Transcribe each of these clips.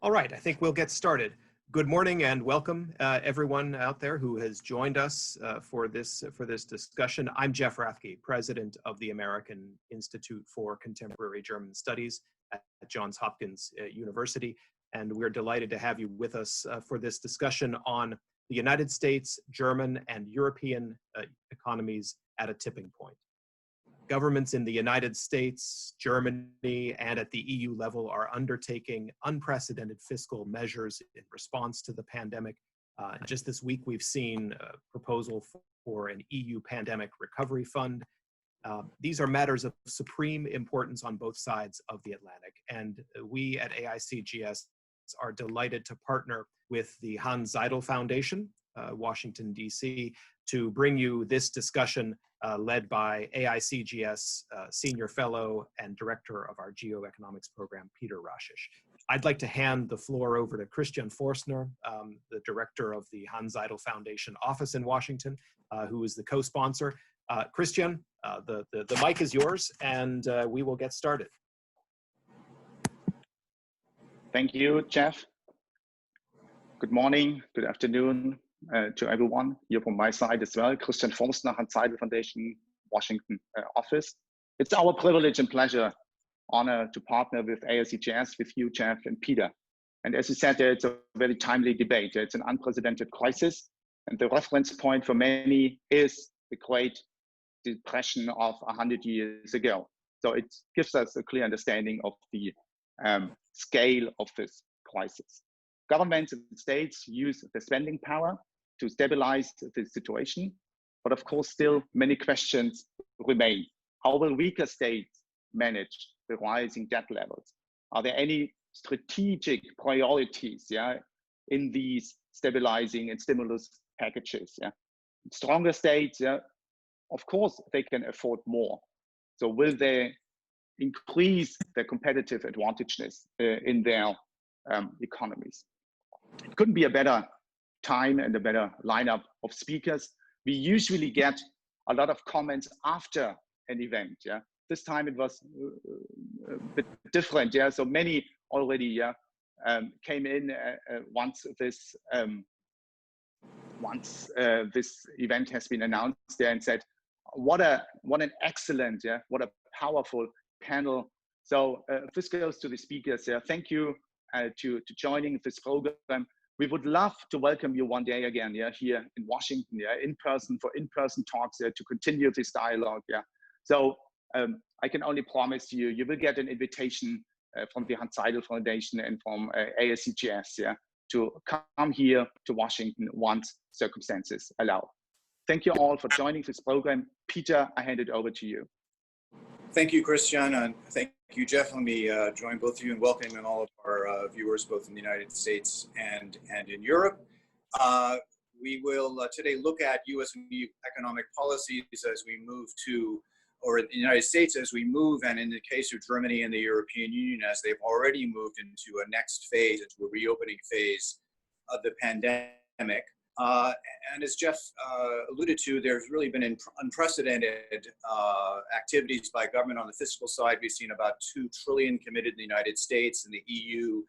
All right, I think we'll get started. Good morning and welcome everyone out there who has joined us for this discussion. I'm Jeff Rathke, president of the American Institute for Contemporary German Studies at Johns Hopkins University, and we're delighted to have you with us for this discussion on the United States, German, and European economies at a tipping point. Governments in the United States, Germany, and at the EU level are undertaking unprecedented fiscal measures in response to the pandemic. Just this week, we've seen a proposal for an EU pandemic recovery fund. These are matters of supreme importance on both sides of the Atlantic, and we at AICGS are delighted to partner with the Seidel Foundation, Washington, D.C., to bring you this discussion led by AICGS Senior Fellow and Director of our Geoeconomics program, Peter Rashish. I'd like to hand the floor over to Christian Forstner, the Director of the Seidel Foundation office in Washington, who is the co-sponsor. Christian, the mic is yours, and we will get started. Thank you, Jeff. Good morning, good afternoon to everyone here from my side as well. Christian Forstner, Seidel Foundation, Washington office. It's our privilege and pleasure, honor to partner with AICGS, with you, Jeff, and Peter. And as you said, it's a very timely debate. It's an unprecedented crisis, and the reference point for many is the Great Depression of 100 years ago. So it gives us a clear understanding of the scale of this crisis. Governments and states use the spending power to stabilize the situation, but of course, still many questions remain. How will weaker states manage the rising debt levels? Are there any strategic priorities, in these stabilizing and stimulus packages? Stronger states, of course, they can afford more. So will they increase their competitive advantageness in their economies? It couldn't be a better time and a better lineup of speakers. We usually get a lot of comments after an event. This time it was a bit different. So many already came in once this event has been announced there and said, what an excellent, what a powerful panel. So this goes to the speakers. Thank you to joining this program. We would love to welcome you one day again, here in Washington, in person, for in-person talks, to continue this dialogue. So I can only promise you, you will get an invitation from the Seidel Foundation and from AICGS, to come here to Washington once circumstances allow. Thank you all for joining this program. Peter, I hand it over to you. Thank you, Christian, and thank you, Jeff. Let me join both of you in welcoming all of our viewers, both in the United States and in Europe. We will today look at U.S. and EU economic policies as we move to, or in the United States as we move, and in the case of Germany and the European Union, as they've already moved into a next phase, into a reopening phase of the pandemic. And as Jeff alluded to, there's really been unprecedented activities by government on the fiscal side. We've seen about 2 trillion committed in the United States, and the EU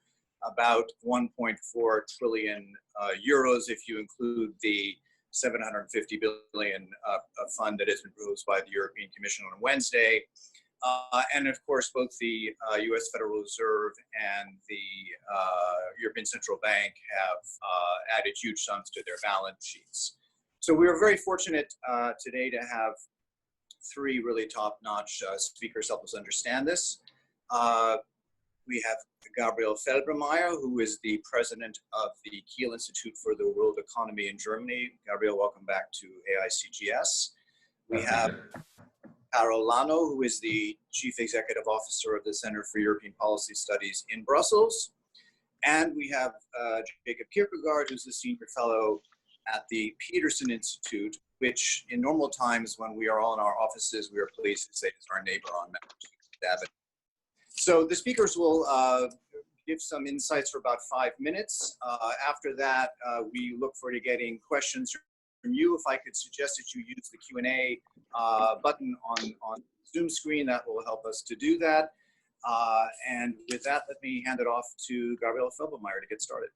about 1.4 trillion euros if you include the 750 billion fund that has been proposed by the European Commission on Wednesday. And of course, both the US Federal Reserve and the European Central Bank have added huge sums to their balance sheets. So we are very fortunate today to have 3 really top-notch speakers help us understand this. We have Gabriel Felbermayr, who is the president of the Kiel Institute for the World Economy in Germany. Gabriel, welcome back to AICGS. We have Karel Lannoo, who is the Chief Executive Officer of the Center for European Policy Studies in Brussels. And we have Jacob Kirkegaard, who's the Senior Fellow at the Peterson Institute, which in normal times when we are all in our offices, we are pleased to say is our neighbor on Massachusetts Avenue. So the speakers will give some insights for about 5 minutes. After that, we look forward to getting questions from you. If I could suggest that you use the Q&A button on Zoom screen, that will help us to do that. And with that, let me hand it off to Gabriel Felbermayr to get started.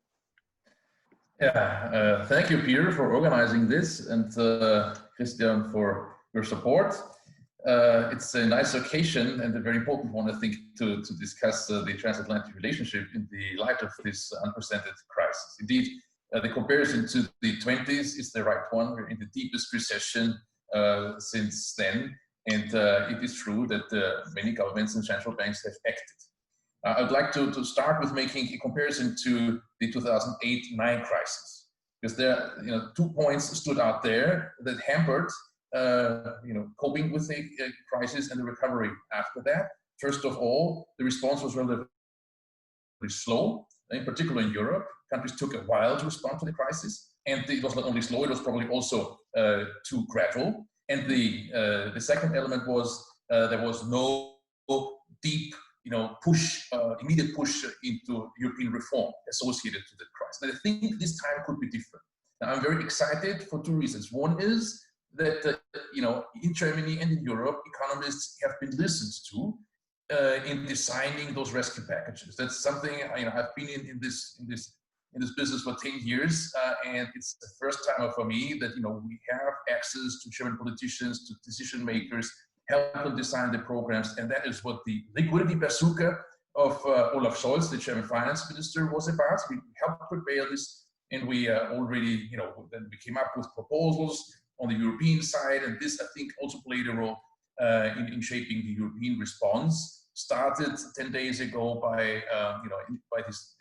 Yeah, thank you, Peter, for organizing this, and Christian for your support. It's a nice occasion and a very important one, I think, to discuss the transatlantic relationship in the light of this unprecedented crisis. Indeed, the comparison to the 20s is the right one. We're in the deepest recession since then, and it is true that many governments and central banks have acted. I'd like to start with making a comparison to the 2008-9 crisis, because there, two points stood out there that hampered, coping with the crisis and the recovery after that. First of all, the response was relatively slow, in particular in Europe. Countries took a while to respond to the crisis, and it was not only slow; it was probably also too gradual. And the second element was there was no deep, immediate push into European reform associated to the crisis. And I think this time could be different. Now, I'm very excited for two reasons. One is that, in Germany and in Europe, economists have been listened to in designing those rescue packages. That's something, I've been in this business for 10 years, and it's the first time for me that, we have access to German politicians, to decision makers, help them design the programs, and that is what the liquidity bazooka of Olaf Scholz, the German finance minister, was about. We helped prepare this, and we already, then we came up with proposals on the European side, and this, I think, also played a role in shaping the European response. Started 10 days ago by, by this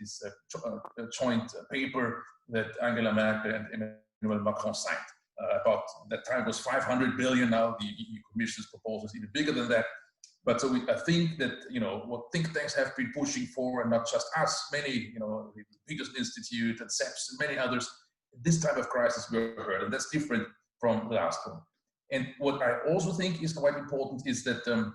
joint paper that Angela Merkel and Emmanuel Macron signed. About that time was 500 billion. Now the EU Commission's proposal is even bigger than that. But so I think that what think tanks have been pushing for, and not just us, many the biggest institute and SEPs and many others, this type of crisis were heard, and that's different from the last one. And what I also think is quite important is that in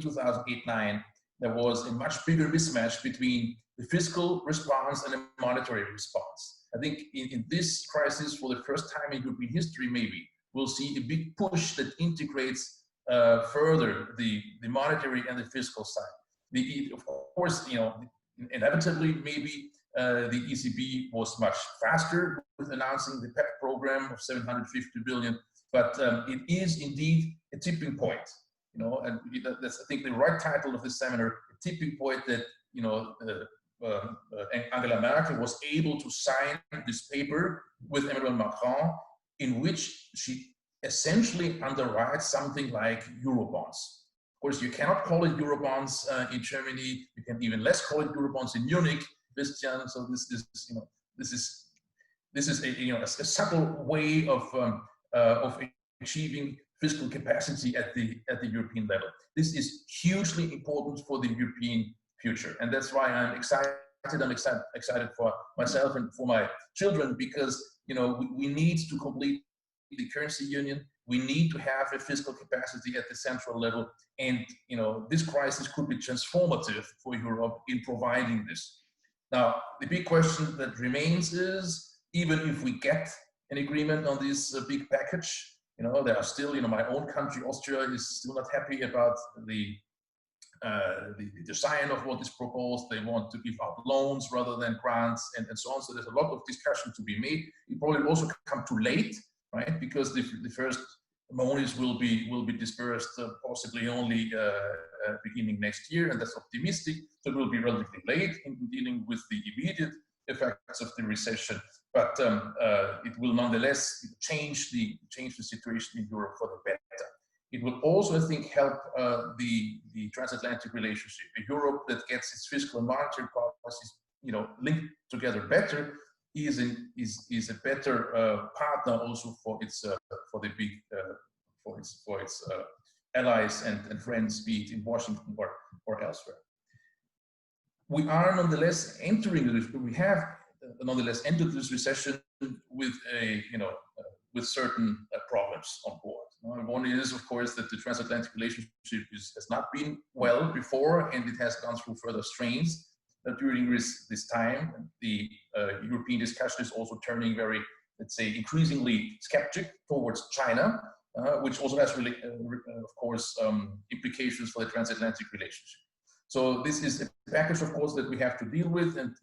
2008-9 there was a much bigger mismatch between the fiscal response and the monetary response. I think in this crisis, for the first time in European history, maybe, we'll see a big push that integrates further the monetary and the fiscal side. Of course, inevitably, maybe the ECB was much faster with announcing the PEP program of 750 billion, but it is indeed a tipping point. And that's, I think, the right title of this seminar, a tipping point that, Angela Merkel was able to sign this paper with Emmanuel Macron, in which she essentially underwrites something like Eurobonds. Of course, you cannot call it Eurobonds in Germany. You can even less call it Eurobonds in Munich, Christian. So this is a subtle way of achieving fiscal capacity at the European level. This is hugely important for the European future, and that's why I'm excited. I'm excited for myself and for my children, because we need to complete the currency union. We need to have a fiscal capacity at the central level, and this crisis could be transformative for Europe in providing this. Now, the big question that remains is, even if we get an agreement on this big package, there are still, my own country, Austria, is still not happy about the design of what is proposed. They want to give out loans rather than grants, and so on. So there's a lot of discussion to be made. It probably also come too late, right? Because the first monies will be dispersed possibly only beginning next year, and that's optimistic. So it will be relatively late in dealing with the immediate effects of the recession. But it will nonetheless change the situation in Europe for the better. It will also, I think, help the transatlantic relationship. A Europe that gets its fiscal and monetary policies, linked together better, is a better partner also for its allies and friends, be it in Washington or elsewhere. We are nonetheless entering this. We have nonetheless entered this recession with with certain problems on board. One is, of course, that the transatlantic relationship has not been well before, and it has gone through further strains during this time. The European discussion is also turning very, let's say, increasingly skeptic towards China. which also has really, of course, implications for the transatlantic relationship. So this is a package, of course, that we have to deal with, and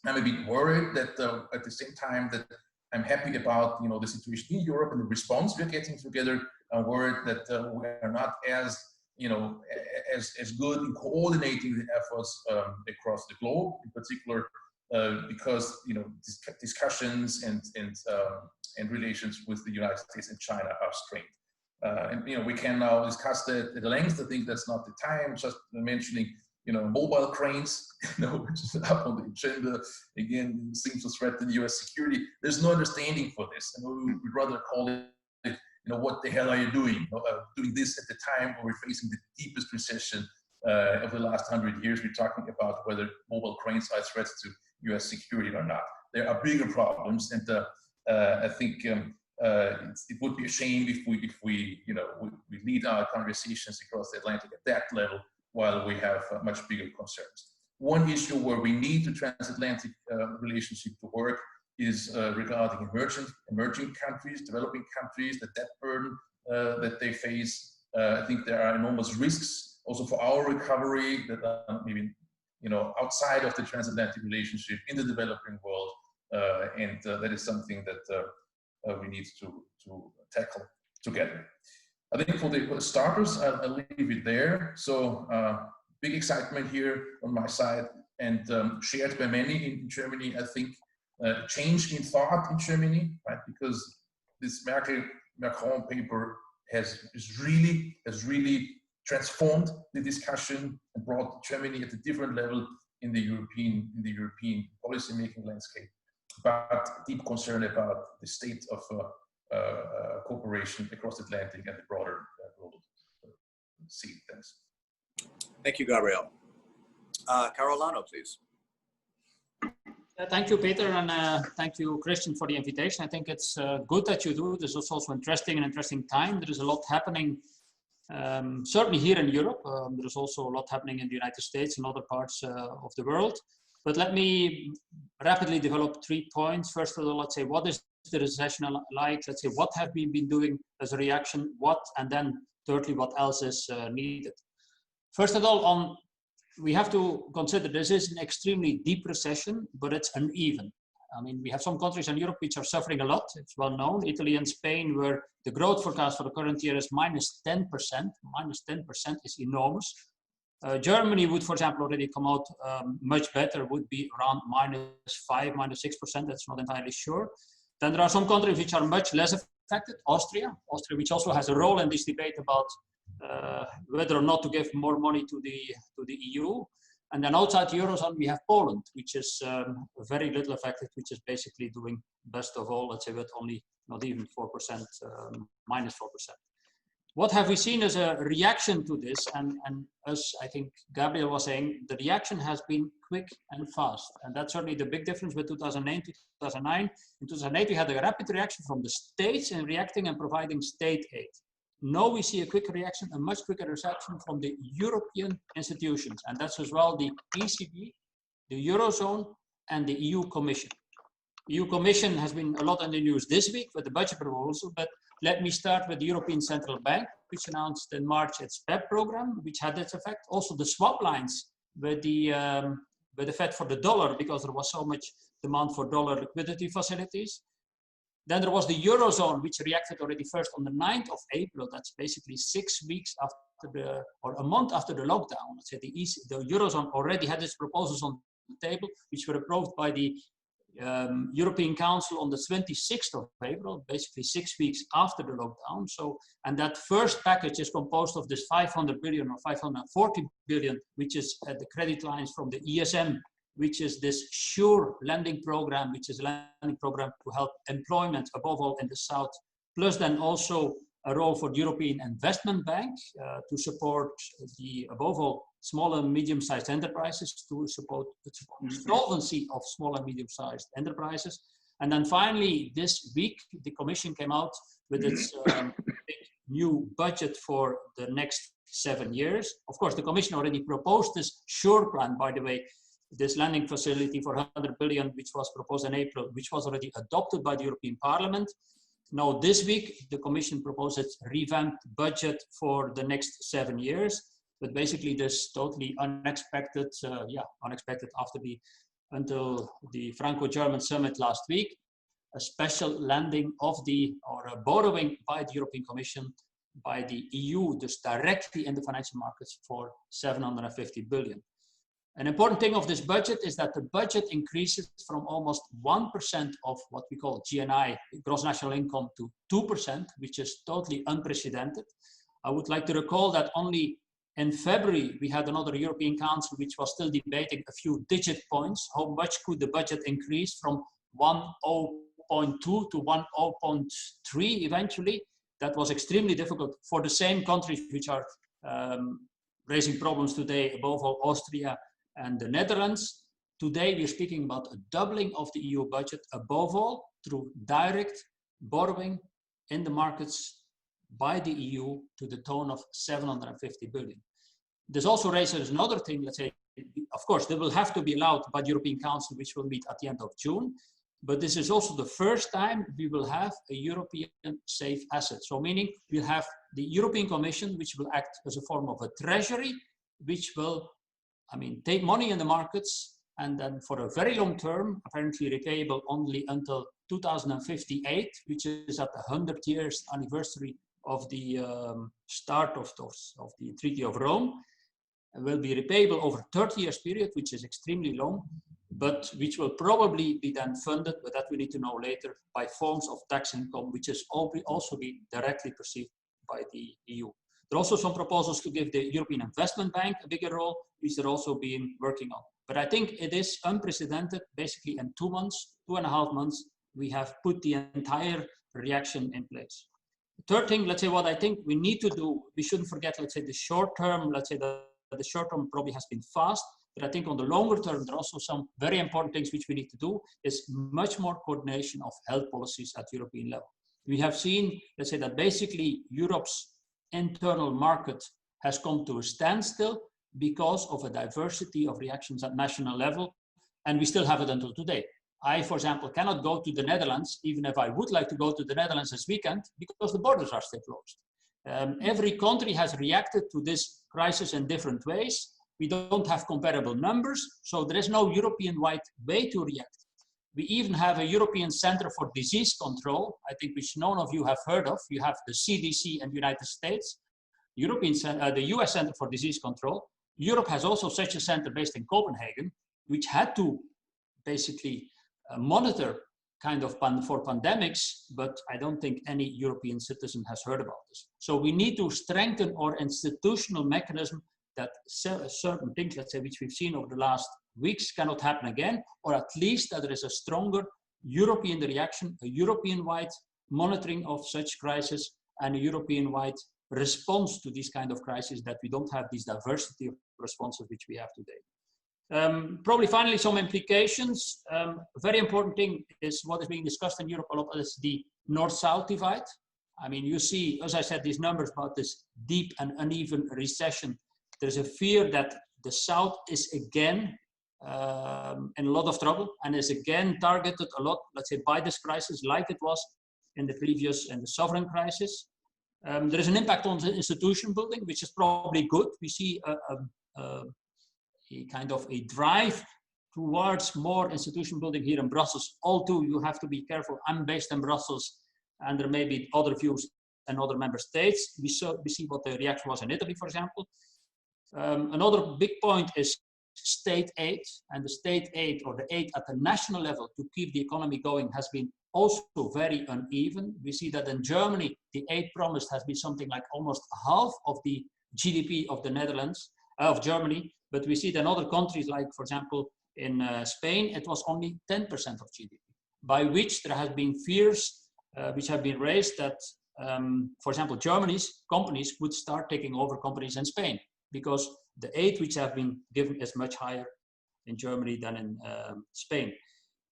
I'm a bit worried that at the same time that I'm happy about the situation in Europe and the response we're getting together. I'm worried that we are not as as good in coordinating the efforts across the globe, in particular because discussions and relations with the United States and China are strained. And we can now discuss that at length. I think that's not the time. Just mentioning mobile cranes, which is up on the agenda, again, seems to threaten U.S. security. There's no understanding for this, and we'd rather call it, what the hell are you doing? Doing this at the time when we're facing the deepest recession of the last 100 years. We're talking about whether mobile cranes are threats to U.S. security or not. There are bigger problems, and I think it would be a shame if we lead our conversations across the Atlantic at that level, while we have much bigger concerns. One issue where we need the transatlantic relationship to work is regarding emerging countries, developing countries, the debt burden that they face. I think there are enormous risks also for our recovery that are maybe outside of the transatlantic relationship in the developing world, and that is something that we need to tackle together. I think for the starters, I'll leave it there. So big excitement here on my side, and shared by many in Germany. I think change in thought in Germany, right? Because this Merkel-Macron paper has really transformed the discussion and brought Germany at a different level in the European policy-making landscape. But deep concern about the state of cooperation across the Atlantic and the broader global scene. Thanks. Thank you, Gabriel. Karel Lannoo, please. Thank you, Peter, and thank you, Christian, for the invitation. I think it's good that you do. This is also an interesting time. There is a lot happening, certainly here in Europe. There is also a lot happening in the United States and other parts of the world. But let me rapidly develop 3 points. First of all, let's say, what is the recession like? Let's say, what have we been doing as a reaction? And then thirdly, what else is needed? First of all, we have to consider this is an extremely deep recession, but it's uneven. I mean, we have some countries in Europe which are suffering a lot. It's well known. Italy and Spain, where the growth forecast for the current year is -10%. -10% is enormous. Germany would, for example, already come out much better, would be around -5%, -6%. That's not entirely sure. Then there are some countries which are much less affected. Austria, which also has a role in this debate about whether or not to give more money to the EU. And then outside the Eurozone, we have Poland, which is very little affected, which is basically doing best of all, let's say, with only not even 4%, -4%. What have we seen as a reaction to this? And as I think Gabriel was saying, the reaction has been quick and fast. And that's certainly the big difference with 2008 to 2009. In 2008, we had a rapid reaction from the states in reacting and providing state aid. Now we see a quicker reaction, a much quicker reaction from the European institutions. And that's as well the ECB, the Eurozone, and the EU Commission. The EU Commission has been a lot in the news this week with the budget proposal, but let me start with the European Central Bank, which announced in March its PEP program, which had its effect. Also the swap lines with the Fed for the dollar, because there was so much demand for dollar liquidity facilities. Then there was the Eurozone, which reacted already first on the 9th of April. That's basically 6 weeks after or a month after the lockdown. Let's say the Eurozone already had its proposals on the table, which were approved by the European Council on the 26th of April, basically 6 weeks after the lockdown. So, and that first package is composed of this 500 billion or 540 billion, which is the credit lines from the ESM, which is this SURE lending program, which is a lending program to help employment, above all in the South, plus then also a role for the European Investment Bank to support the, above all, small and medium-sized enterprises, to support the solvency of small and medium-sized enterprises. And then finally, this week, the Commission came out with its new budget for the next 7 years. Of course, the Commission already proposed this SURE plan, by the way, this lending facility for 100 billion, which was proposed in April, which was already adopted by the European Parliament. Now, this week, the Commission proposed its revamped budget for the next 7 years, but basically this totally unexpected, unexpected until the Franco-German summit last week, a special lending of or a borrowing by the European Commission, by the EU, just directly in the financial markets for 750 billion. An important thing of this budget is that the budget increases from almost 1% of what we call GNI, gross national income, to 2%, which is totally unprecedented. I would like to recall that only in February, we had another European Council which was still debating a few digit points. How much could the budget increase from 1.0.2 to 1.0.3 eventually? That was extremely difficult for the same countries which are raising problems today, above all Austria and the Netherlands. Today, we're speaking about a doubling of the EU budget, above all through direct borrowing in the markets by the EU to the tune of 750 billion. This also raises another thing, let's say, of course, they will have to be allowed by the European Council, which will meet at the end of June, but this is also the first time we will have a European safe asset. So meaning we'll have the European Commission, which will act as a form of a treasury, which will, take money in the markets and then for a very long term, apparently repayable only until 2058, which is at the 100 years anniversary of the start of the Treaty of Rome, and will be repayable over a 30 years period, which is extremely long, but which will probably be then funded, but that we need to know later, by forms of tax income, which is also be directly perceived by the EU. There are also some proposals to give the European Investment Bank a bigger role, which they're also being working on. But I think it is unprecedented. Basically in 2 months, 2.5 months, we have put the entire reaction in place. The third thing, let's say what I think we need to do, we shouldn't forget, let's say the short term, let's say the short term probably has been fast, but I think on the longer term, there are also some very important things which we need to do is much more coordination of health policies at European level. We have seen, let's say that basically Europe's internal market has come to a standstill because of a diversity of reactions at national level, and we still have it until today. I, for example, cannot go to the Netherlands, even if I would like to go to the Netherlands this weekend, because the borders are still closed. Every country has reacted to this crisis in different ways. We don't have comparable numbers, so there is no European-wide way to react. We even have a European Center for Disease Control, I think which none of you have heard of. You have the CDC in the United States, the US Center for Disease Control. Europe has also such a center based in Copenhagen, which had to basically monitor kind of for pandemics, but I don't think any European citizen has heard about this. So we need to strengthen our institutional mechanism that certain things, let's say, which we've seen over the last weeks cannot happen again, or at least that there is a stronger European reaction, a European-wide monitoring of such crisis, and a European-wide response to these kind of crises, that we don't have this diversity of responses which we have today. Probably finally some implications. A very important thing is what is being discussed in Europe a lot is the North-South divide. You see, as I said, these numbers about this deep and uneven recession. There's a fear that the South is again in a lot of trouble and is again targeted a lot, let's say, by this crisis, like it was in the previous and the sovereign crisis. There is an impact on the institution building, which is probably good. We see a kind of a drive towards more institution building here in Brussels. Although you have to be careful. I'm based in Brussels, and there may be other views in other member states. We see what the reaction was in Italy, for example. Another big point is state aid, and the state aid or the aid at the national level to keep the economy going has been also very uneven. We see that in Germany, the aid promised has been something like almost half of the GDP of the Netherlands, of Germany, but we see that in other countries, like for example, in Spain, it was only 10% of GDP, by which there has been fears which have been raised that, for example, Germany's companies would start taking over companies in Spain, because the aid which have been given is much higher in Germany than in Spain.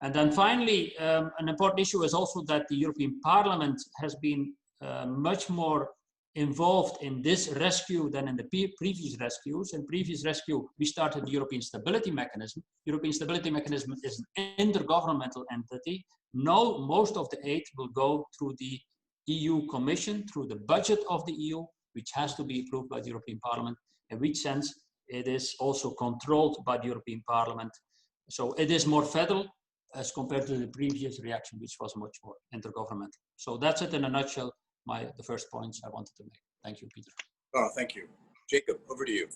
And then finally, an important issue is also that the European Parliament has been much more involved in this rescue than in the previous rescues. In previous rescue, we started the European Stability Mechanism. European Stability Mechanism is an intergovernmental entity. Now, most of the aid will go through the EU Commission, through the budget of the EU, which has to be approved by the European Parliament, in which sense it is also controlled by the European Parliament. So it is more federal as compared to the previous reaction, which was much more intergovernmental. So that's it in a nutshell, the first points I wanted to make. Thank you, Peter. Oh, thank you. Jacob, over to you.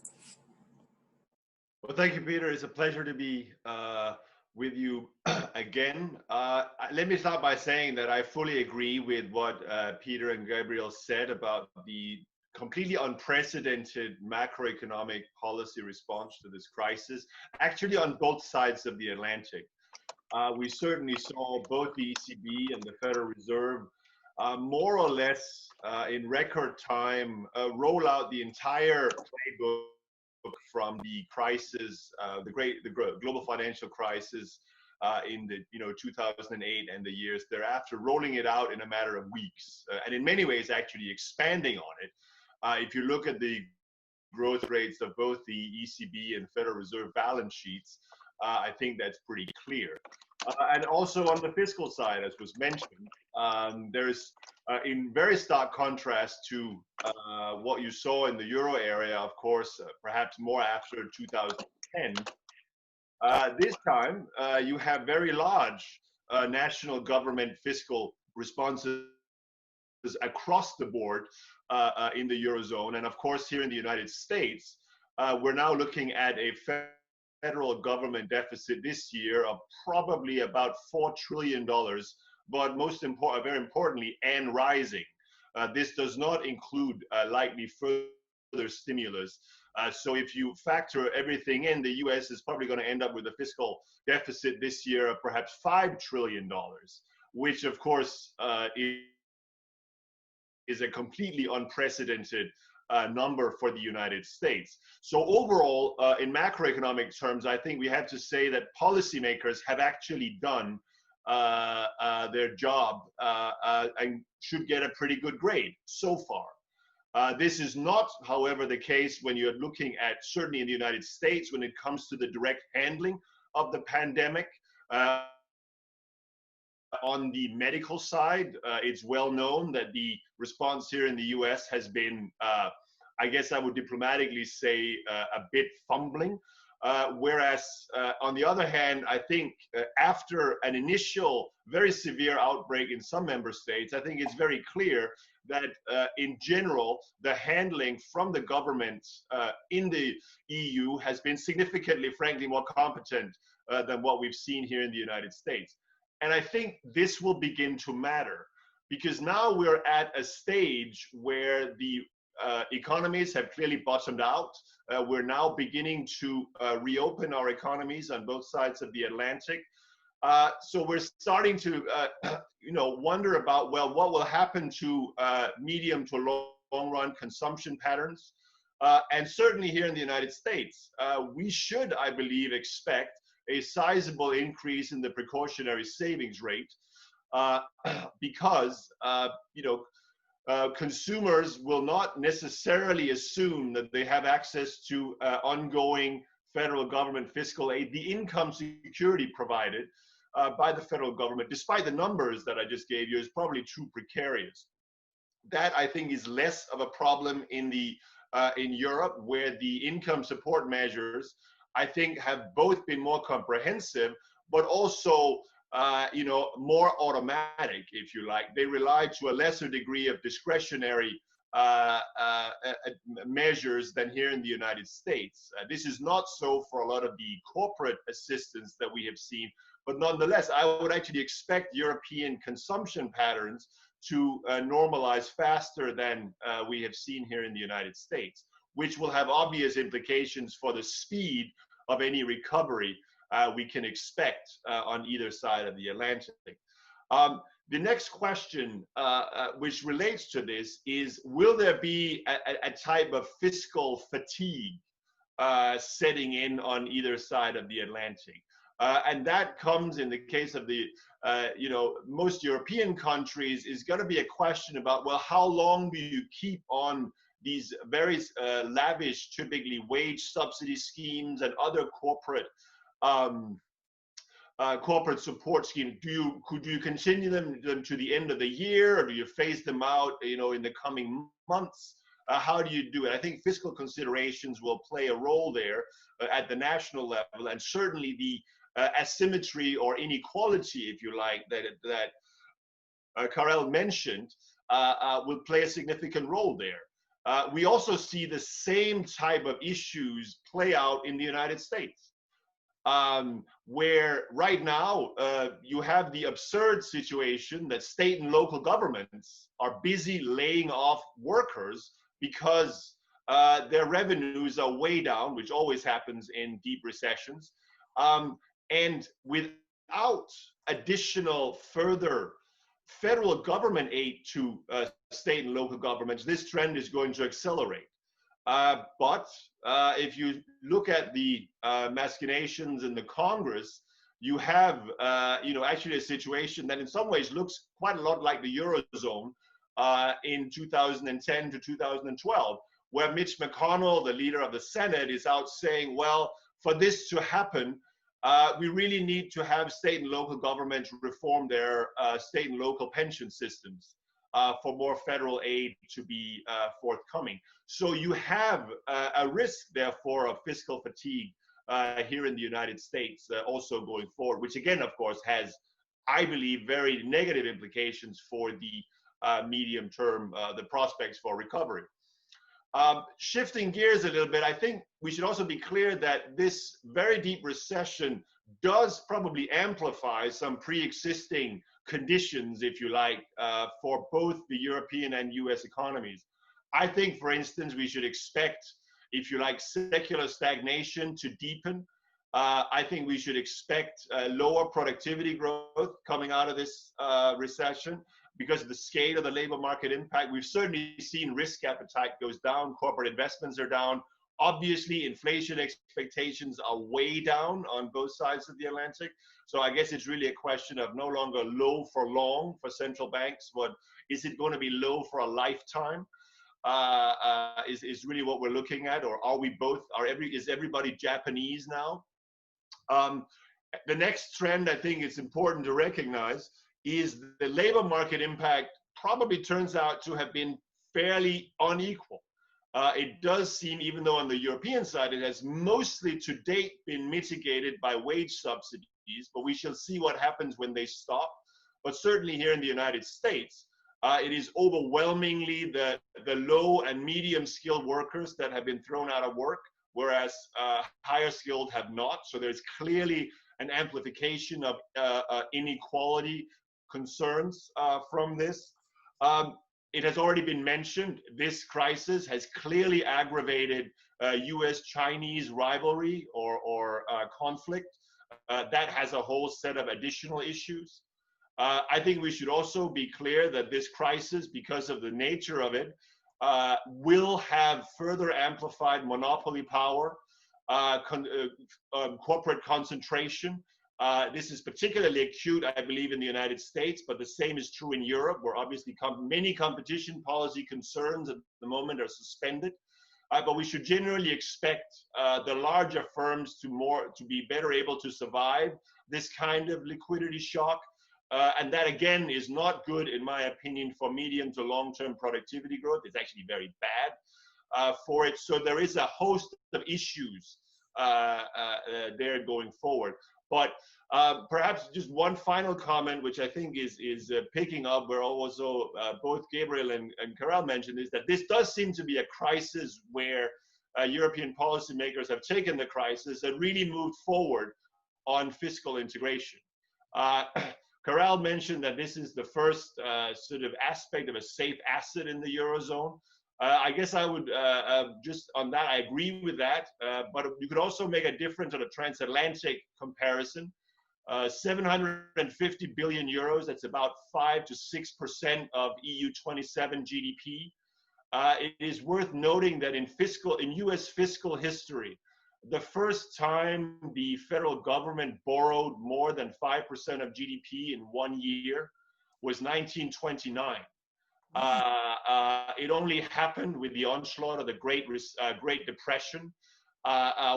Well, thank you, Peter. It's a pleasure to be with you again. Let me start by saying that I fully agree with what Peter and Gabriel said about the completely unprecedented macroeconomic policy response to this crisis, actually on both sides of the Atlantic. We certainly saw both the ECB and the Federal Reserve more or less in record time roll out the entire playbook from the crisis, the global financial crisis in the 2008 and the years thereafter, rolling it out in a matter of weeks, and in many ways actually expanding on it. If you look at the growth rates of both the ECB and Federal Reserve balance sheets, I think that's pretty clear. And also on the fiscal side, as was mentioned, there's in very stark contrast to what you saw in the euro area, of course, perhaps more after 2010. This time, you have very large national government fiscal responses across the board in the Eurozone. And of course, here in the United States, we're now looking at a federal government deficit this year of probably about $4 trillion, but very importantly, and rising. This does not include likely further stimulus. So if you factor everything in, the US is probably going to end up with a fiscal deficit this year of perhaps $5 trillion, which of course is a completely unprecedented number for the United States. So overall, in macroeconomic terms, I think we have to say that policymakers have actually done their job and should get a pretty good grade so far. This is not, however, the case when you're looking at, certainly in the United States, when it comes to the direct handling of the pandemic. On the medical side, it's well known that the response here in the US has been, I guess I would diplomatically say, a bit fumbling. Whereas, on the other hand, I think after an initial very severe outbreak in some member states, I think it's very clear that in general, the handling from the government in the EU has been significantly, frankly, more competent than what we've seen here in the United States. And I think this will begin to matter because now we're at a stage where the economies have clearly bottomed out. We're now beginning to reopen our economies on both sides of the Atlantic. So we're starting to, wonder about, well, what will happen to medium to long run consumption patterns? And certainly here in the United States, we should, I believe, expect a sizable increase in the precautionary savings rate because, consumers will not necessarily assume that they have access to ongoing federal government fiscal aid. The income security provided by the federal government, despite the numbers that I just gave you, is probably too precarious. That, I think, is less of a problem in Europe, where the income support measures, I think, have both been more comprehensive, but also, more automatic, if you like. They rely to a lesser degree of discretionary measures than here in the United States. This is not so for a lot of the corporate assistance that we have seen, but nonetheless, I would actually expect European consumption patterns to normalize faster than we have seen here in the United States, which will have obvious implications for the speed of any recovery we can expect on either side of the Atlantic. The next question, which relates to this, is will there be a type of fiscal fatigue setting in on either side of the Atlantic? And that comes in the case of the, most European countries is going to be a question about, well, how long do you keep on these very lavish, typically wage subsidy schemes and other corporate corporate support schemes? Could you continue them to the end of the year, or do you phase them out, in the coming months? How do you do it? I think fiscal considerations will play a role there at the national level, and certainly the asymmetry or inequality, if you like, that Karel mentioned, will play a significant role there. We also see the same type of issues play out in the United States, where right now you have the absurd situation that state and local governments are busy laying off workers because their revenues are way down, which always happens in deep recessions. And without additional further federal government aid to state and local governments, this trend is going to accelerate. But if you look at the machinations in the Congress, you have, actually a situation that in some ways looks quite a lot like the Eurozone in 2010 to 2012, where Mitch McConnell, the leader of the Senate, is out saying, well, for this to happen, we really need to have state and local governments reform their state and local pension systems for more federal aid to be forthcoming. So you have a risk, therefore, of fiscal fatigue here in the United States also going forward, which again, of course, has, I believe, very negative implications for the medium term, the prospects for recovery. Shifting gears a little bit, I think we should also be clear that this very deep recession does probably amplify some pre-existing conditions, if you like, for both the European and US economies. I think, for instance, we should expect, if you like, secular stagnation to deepen. I think we should expect lower productivity growth coming out of this recession because of the scale of the labor market impact. We've certainly seen risk appetite goes down, corporate investments are down. Obviously, inflation expectations are way down on both sides of the Atlantic. So I guess it's really a question of no longer low for long for central banks, but is it going to be low for a lifetime? Is really what we're looking at, or are we both? Is everybody Japanese now? The next trend I think it's important to recognize is the labor market impact probably turns out to have been fairly unequal. It does seem, even though on the European side, it has mostly to date been mitigated by wage subsidies, but we shall see what happens when they stop. But certainly here in the United States, it is overwhelmingly the low and medium skilled workers that have been thrown out of work, whereas higher skilled have not. So there's clearly an amplification of inequality concerns from this. It has already been mentioned, this crisis has clearly aggravated US-Chinese rivalry or conflict. That has a whole set of additional issues. I think we should also be clear that this crisis, because of the nature of it, will have further amplified monopoly power, corporate concentration. This is particularly acute, I believe, in the United States, but the same is true in Europe, where obviously many competition policy concerns at the moment are suspended. But we should generally expect the larger firms to be better able to survive this kind of liquidity shock. And that, again, is not good, in my opinion, for medium to long-term productivity growth. It's actually very bad for it. So there is a host of issues there going forward. But perhaps just one final comment, which I think is picking up where also both Gabriel and Karel mentioned, is that this does seem to be a crisis where European policymakers have taken the crisis and really moved forward on fiscal integration. Karel mentioned that this is the first sort of aspect of a safe asset in the Eurozone. I guess I would just on that, I agree with that, but you could also make a difference on a transatlantic comparison. 750 billion euros, that's about 5 to 6% of EU 27 GDP. It is worth noting that in US fiscal history, the first time the federal government borrowed more than 5% of GDP in 1 year was 1929. It only happened with the onslaught of the Great Depression,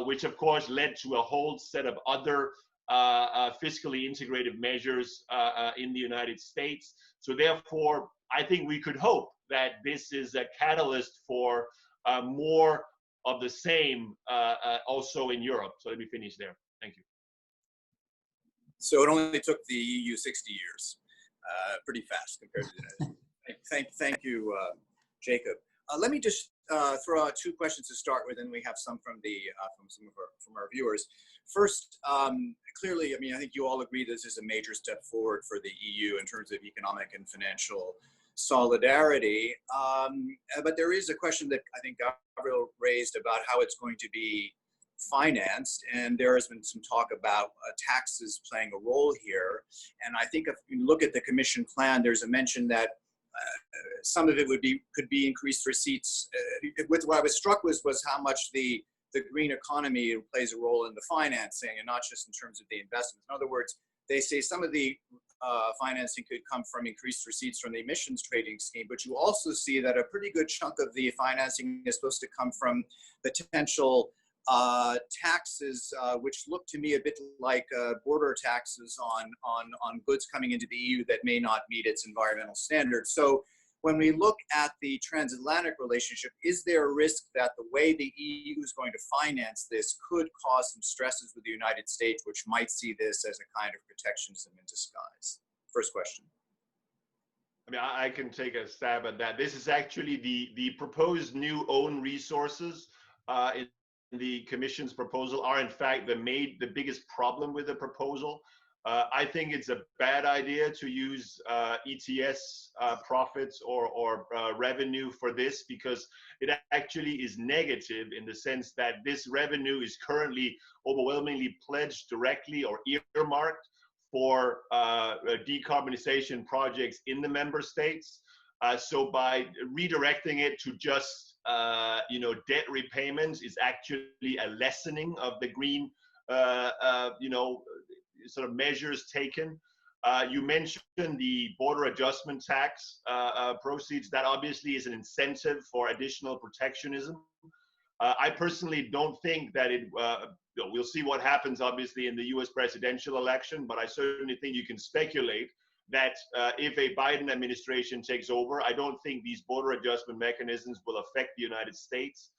which of course led to a whole set of other fiscally integrated measures in the United States. So therefore, I think we could hope that this is a catalyst for more of the same also in Europe. So let me finish there. Thank you. So it only took the EU 60 years, pretty fast compared to the United States. Thank you, Jacob. Let me just throw out two questions to start with, and we have some from our viewers. First, clearly, I mean, I think you all agree this is a major step forward for the EU in terms of economic and financial solidarity. But there is a question that I think Gabriel raised about how it's going to be financed, and there has been some talk about taxes playing a role here. And I think if you look at the Commission plan, there's a mention that some of it could be increased receipts. With what I was struck was how much the green economy plays a role in the financing, and not just in terms of the investments. In other words, they say some of the financing could come from increased receipts from the emissions trading scheme, but you also see that a pretty good chunk of the financing is supposed to come from potential taxes, which look to me a bit like border taxes on goods coming into the EU that may not meet its environmental standards. So when we look at the transatlantic relationship, is there a risk that the way the EU is going to finance this could cause some stresses with the United States, which might see this as a kind of protectionism in disguise? First question. I mean, I can take a stab at that. This is actually the proposed new own resources in the Commission's proposal are in fact the biggest problem with the proposal. I think it's a bad idea to use ETS profits or revenue for this, because it actually is negative in the sense that this revenue is currently overwhelmingly pledged directly or earmarked for decarbonization projects in the member states. So by redirecting it to just debt repayments is actually a lessening of the green sort of measures taken. You mentioned the border adjustment tax proceeds. That obviously is an incentive for additional protectionism. I personally don't think that we'll see what happens obviously in the US presidential election, but I certainly think you can speculate that if a Biden administration takes over, I don't think these border adjustment mechanisms will affect the United States.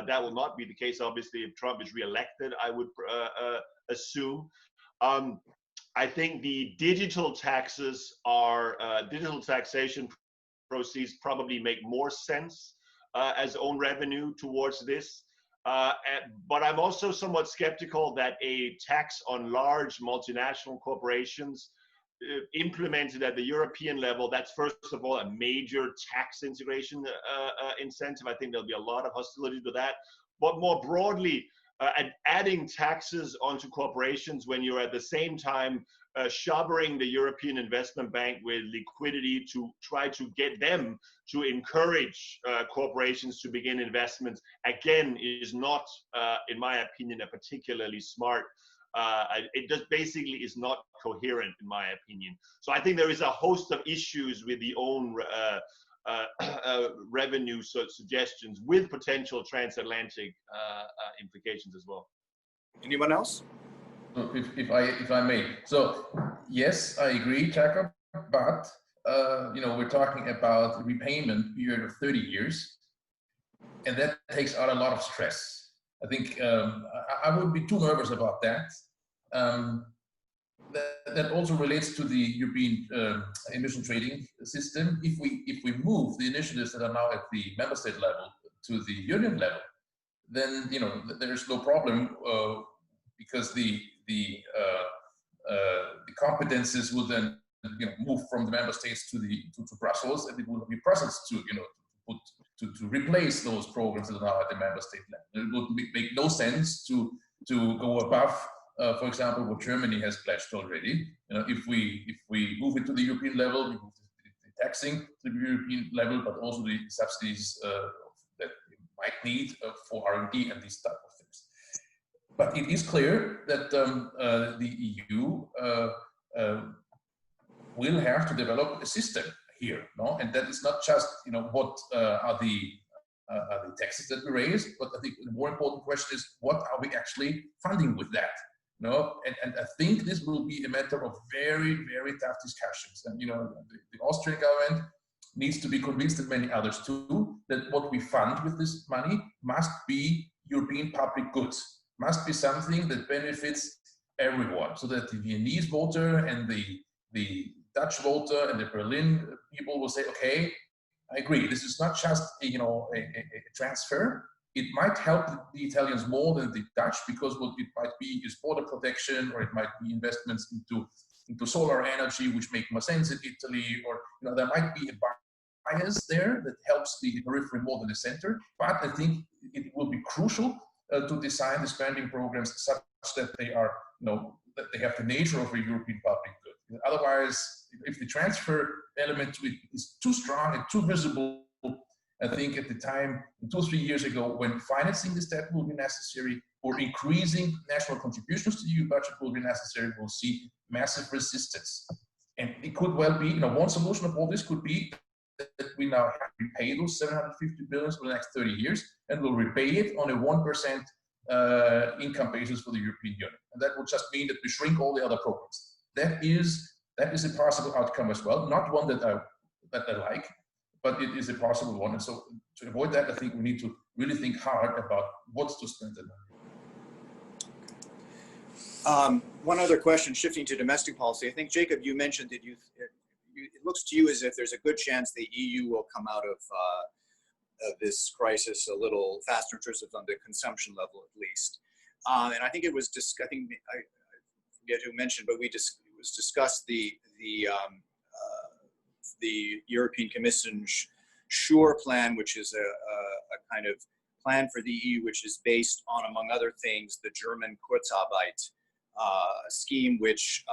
That will not be the case, obviously, if Trump is reelected, I would assume. I think the digital taxes digital taxation proceeds probably make more sense as own revenue towards this. But I'm also somewhat skeptical that a tax on large multinational corporations implemented at the European level, that's first of all a major tax integration incentive. I think there'll be a lot of hostility to that. But more broadly, adding taxes onto corporations when you're at the same time shovering the European Investment Bank with liquidity to try to get them to encourage corporations to begin investments, again, is not, in my opinion, a particularly smart. It just basically is not coherent, in my opinion. So I think there is a host of issues with the own revenue suggestions with potential transatlantic implications as well. Anyone else? So if I may, so yes, I agree, Jacob, but we're talking about a repayment period of 30 years, and that takes out a lot of stress. I think I wouldn't be too nervous about that. That also relates to the European emission trading system. If we move the initiatives that are now at the member state level to the union level, then there's no problem because the competences will then move from the member states to Brussels, and it will be Brussels to replace those programs that are now at the member state level. It would make no sense to go above, for example, what Germany has pledged already. If we move it to the European level, we move the taxing to the European level, but also the subsidies that we might need for R&D and these type of things. But it is clear that the EU will have to develop a system here, no? And that is not just, you know, what are the taxes that we raise, but I think the more important question is, what are we actually funding with that? No, and I think this will be a matter of very, very tough discussions. And, you know, the Austrian government needs to be convinced, and many others too, that what we fund with this money must be European public goods, must be something that benefits everyone, so that the Viennese voter and the Dutch voter and the Berlin people will say, okay, I agree, this is not just a, you know, a transfer. It might help the Italians more than the Dutch, because what it might be is border protection, or it might be investments into solar energy, which make more sense in Italy, or, you know, there might be a bias there that helps the periphery more than the center. But I think it will be crucial to design the spending programs such that they are, you know, that they have the nature of a European public good. Otherwise, if the transfer element to it is too strong and too visible, I think at the time, 2 or 3 years ago, when financing this debt will be necessary, or increasing national contributions to the EU budget will be necessary, we'll see massive resistance. And it could well be, you know, one solution of all this could be that we now have to repay those 750 billion for the next 30 years, and we'll repay it on a 1% income basis for the European Union. And that will just mean that we shrink all the other programs. That is a possible outcome as well, not one that I like, but it is a possible one. And so to avoid that, I think we need to really think hard about what to spend the money. One other question, shifting to domestic policy. I think, Jacob, you mentioned that it looks to you as if there's a good chance the EU will come out of this crisis a little faster in terms of on the consumption level, at least. And I think it was I forget who mentioned, but it was discussed the European Commission SURE plan, which is a kind of plan for the EU, which is based on, among other things, the German Kurzarbeit scheme, which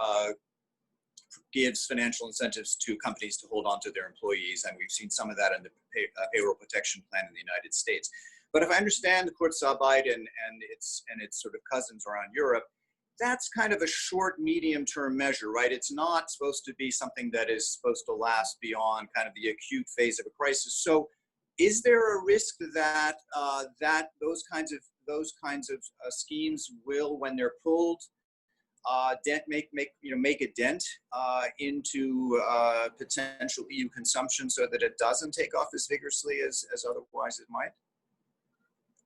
gives financial incentives to companies to hold on to their employees. And we've seen some of that in the payroll protection plan in the United States. But if I understand the Kurzarbeit and its sort of cousins around Europe, that's kind of a short, medium-term measure, right? It's not supposed to be something that is supposed to last beyond kind of the acute phase of a crisis. So, is there a risk that those kinds of schemes will, when they're pulled, make a dent into potential EU consumption, so that it doesn't take off as vigorously as otherwise it might?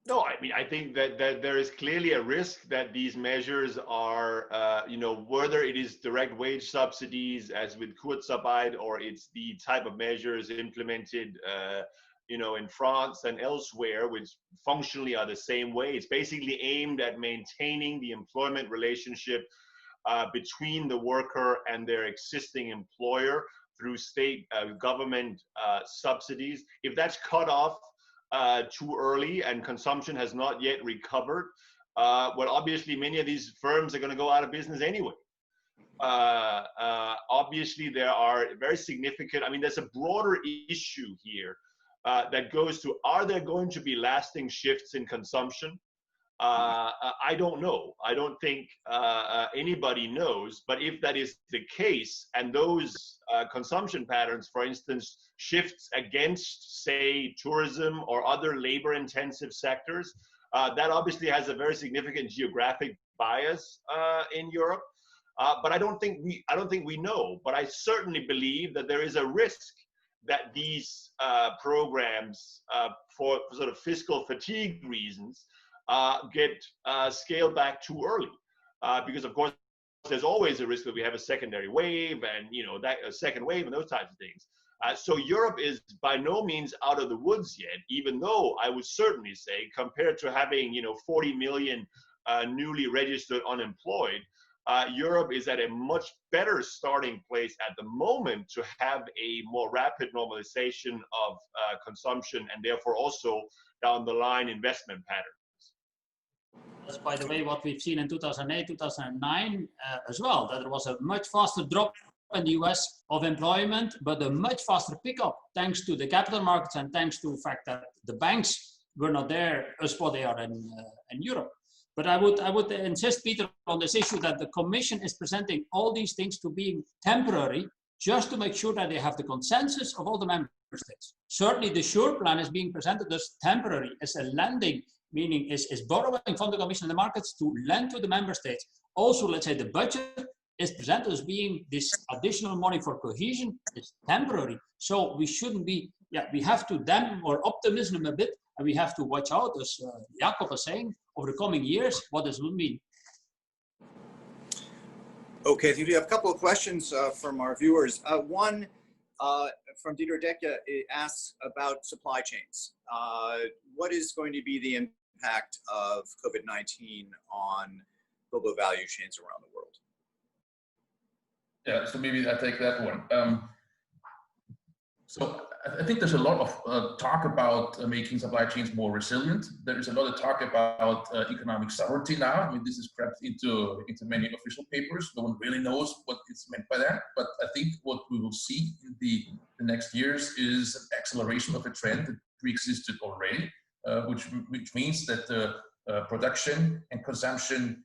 No, I mean, I think that there is clearly a risk that these measures are, whether it is direct wage subsidies as with Kurzarbeit, or it's the type of measures implemented, in France and elsewhere, which functionally are the same way. It's basically aimed at maintaining the employment relationship between the worker and their existing employer through state government subsidies. If that's cut off too early and consumption has not yet recovered, well, obviously many of these firms are going to go out of business anyway. Obviously there are very significant, there's a broader issue here that goes to, are there going to be lasting shifts in consumption? I don't know. I don't think anybody knows, but if that is the case, and those consumption patterns, for instance, shifts against, say, tourism or other labor-intensive sectors, that obviously has a very significant geographic bias in Europe. But I don't think we know. But I certainly believe that there is a risk that these programs, for sort of fiscal fatigue reasons, get scaled back too early, because of course there's always a risk that we have a secondary wave, and that a second wave and those types of things. So Europe is by no means out of the woods yet, even though I would certainly say, compared to having 40 million newly registered unemployed, Europe is at a much better starting place at the moment to have a more rapid normalization of consumption, and therefore also down the line investment patterns. That's, by the way, what we've seen in 2008, 2009 as well, that there was a much faster drop in the US of employment, but a much faster pickup thanks to the capital markets and thanks to the fact that the banks were not there as what they are in Europe. But I would insist, Peter, on this issue that the Commission is presenting all these things to being temporary, just to make sure that they have the consensus of all the member states. Certainly the SURE plan is being presented as temporary, as a lending, meaning is borrowing from the Commission and the markets to lend to the member states. Also, let's say the budget is presented as being this additional money for cohesion is temporary. So we shouldn't be, we have to dampen our optimism a bit, and we have to watch out, as Jacob was saying, over the coming years, what this will mean. Okay, I think we have a couple of questions from our viewers. One from Dieter Decke asks about supply chains. What is going to be the impact of COVID-19 on global value chains around the world? Yeah, so maybe I take that one. So I think there's a lot of talk about making supply chains more resilient. There is a lot of talk about economic sovereignty now. I mean, this is crept into many official papers. No one really knows what is meant by that. But I think what we will see in the next years is an acceleration of a trend that pre-existed already, which means that production and consumption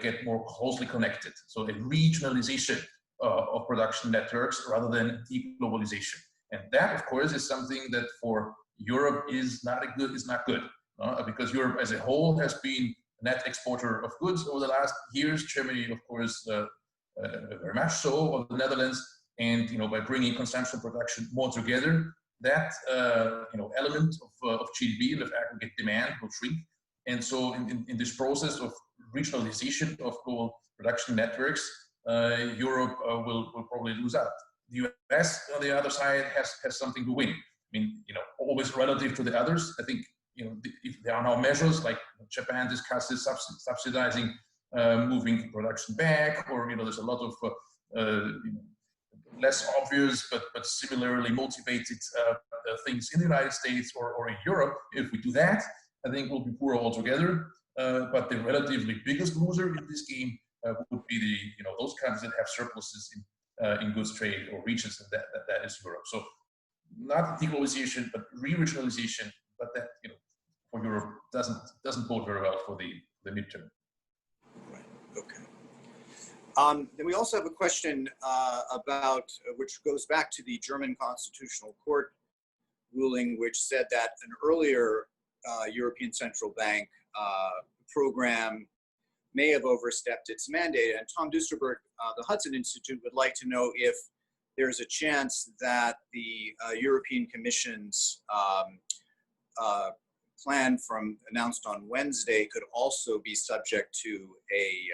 get more closely connected. So a regionalization of production networks rather than deglobalization. And that, of course, is something that for Europe is not good, because Europe as a whole has been a net exporter of goods over the last years. Germany, of course, very much so, or the Netherlands. And by bringing consumption production more together, that element of GDP and of aggregate demand will shrink. And so, in this process of regionalization of global production networks, Europe will probably lose out. The US, on the other side, has something to win. I mean, always relative to the others. I think, if there are now measures like Japan discusses subsidizing moving production back, or there's a lot of less obvious but similarly motivated things in the United States or in Europe. If we do that, I think we'll be poorer altogether. But the relatively biggest loser in this game would be those countries that have surpluses in goods trade or regions, and that is Europe. So not deglobalization, but re-regionalization, but that for Europe doesn't bode very well for the midterm. Right. Okay. Then we also have a question about which goes back to the German Constitutional Court ruling, which said that an earlier European Central Bank program may have overstepped its mandate. And Tom Duesterberg, the Hudson Institute, would like to know if there's a chance that the European Commission's plan announced on Wednesday could also be subject to a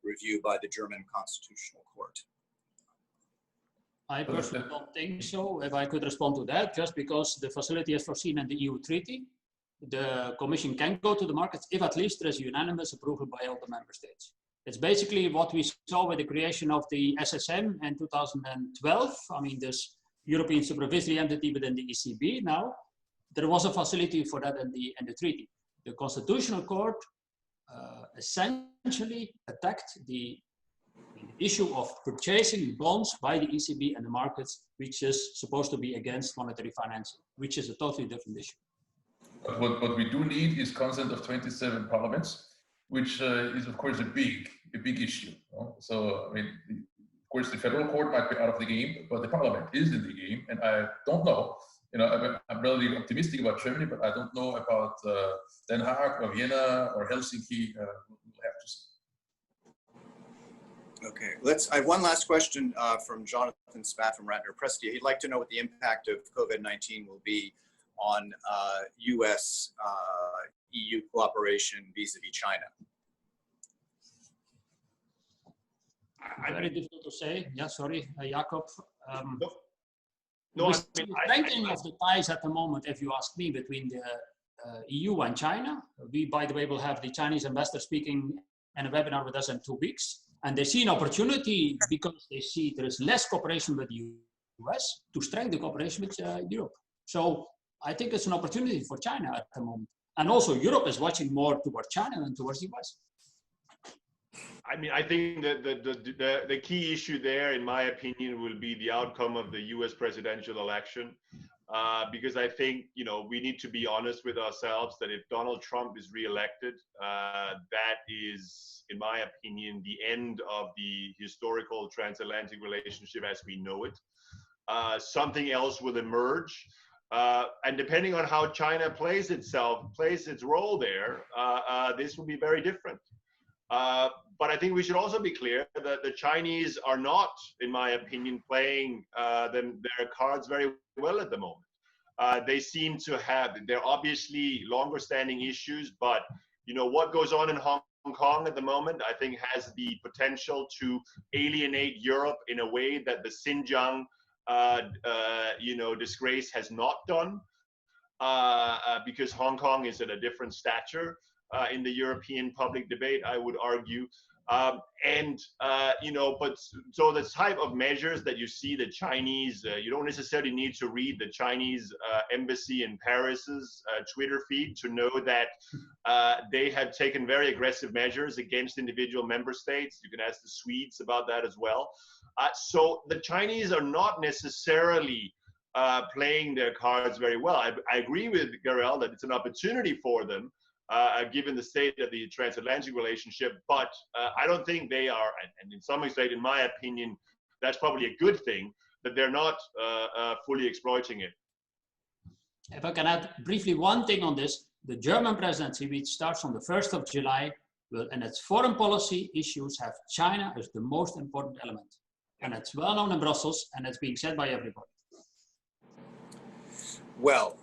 review by the German Constitutional Court. I personally don't think so. If I could respond to that, just because the facility is foreseen in the EU treaty, the Commission can go to the markets if at least there is unanimous approval by all the member states. It's basically what we saw with the creation of the SSM in 2012. I mean, this European supervisory entity within the ECB now. There was a facility for that in the treaty. The Constitutional Court essentially attacked the issue of purchasing bonds by the ECB and the markets, which is supposed to be against monetary financing, which is a totally different issue. But what we do need is consent of 27 parliaments, which is of course a big issue. So I mean, of course, the federal court might be out of the game, but the parliament is in the game, and I don't know. I'm relatively optimistic about Germany, but I don't know about Den Haag or Vienna or Helsinki. We'll have to see. Okay, I have one last question from Jonathan Spat from Ratner Prestia. He'd like to know what the impact of COVID-19 will be on US-EU cooperation vis-a-vis China. Very difficult to say. Yeah, sorry, Jacob. No, we see the strengthening of the ties at the moment, if you ask me, between the EU and China. We, by the way, will have the Chinese ambassador speaking in a webinar with us in 2 weeks. And they see an opportunity because they see there is less cooperation with the US to strengthen cooperation with Europe. So I think it's an opportunity for China at the moment. And also Europe is watching more towards China than towards the US. I mean, I think that the key issue there, in my opinion, will be the outcome of the US presidential election. because I think, you know, we need to be honest with ourselves that if Donald Trump is reelected, that is, in my opinion, the end of the historical transatlantic relationship as we know it. Something else will emerge. And depending on how China plays its role there, this will be very different. But I think we should also be clear that the Chinese are not, in my opinion, playing their cards very well at the moment. They seem to have, they're obviously longer standing issues, but you know, what goes on in Hong Kong at the moment, I think has the potential to alienate Europe in a way that the Xinjiang you know, disgrace has not done, because Hong Kong is at a different stature in the European public debate, I would argue. You know, but so the type of measures that you see the Chinese, you don't necessarily need to read the Chinese embassy in Paris's Twitter feed to know that they have taken very aggressive measures against individual member states. You can ask the Swedes about that as well. So the Chinese are not necessarily playing their cards very well. I agree with Gabriel that it's an opportunity for them, given the state of the transatlantic relationship, but I don't think they are, and in some extent, in my opinion, that's probably a good thing, that they're not fully exploiting it. If I can add briefly one thing on this, the German presidency, which starts on the 1st of July, will, in its foreign policy issues, have China as the most important element. And it's well known in Brussels, and it's being said by everybody. Well,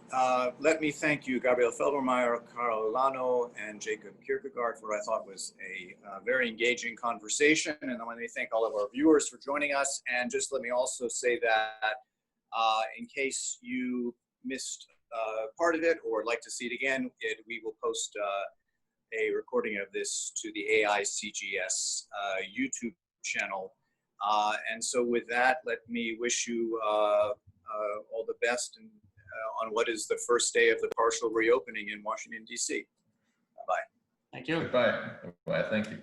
let me thank you, Gabriel Felbermayr, Karel Lannoo, and Jacob Kirkegaard for what I thought was a very engaging conversation. And I want to thank all of our viewers for joining us. And just let me also say that in case you missed part of it or would like to see it again, we will post a recording of this to the AICGS YouTube channel. And so with that, let me wish you all the best and on what is the first day of the partial reopening in Washington, D.C. Bye-bye. Thank you. Goodbye. Bye. Thank you.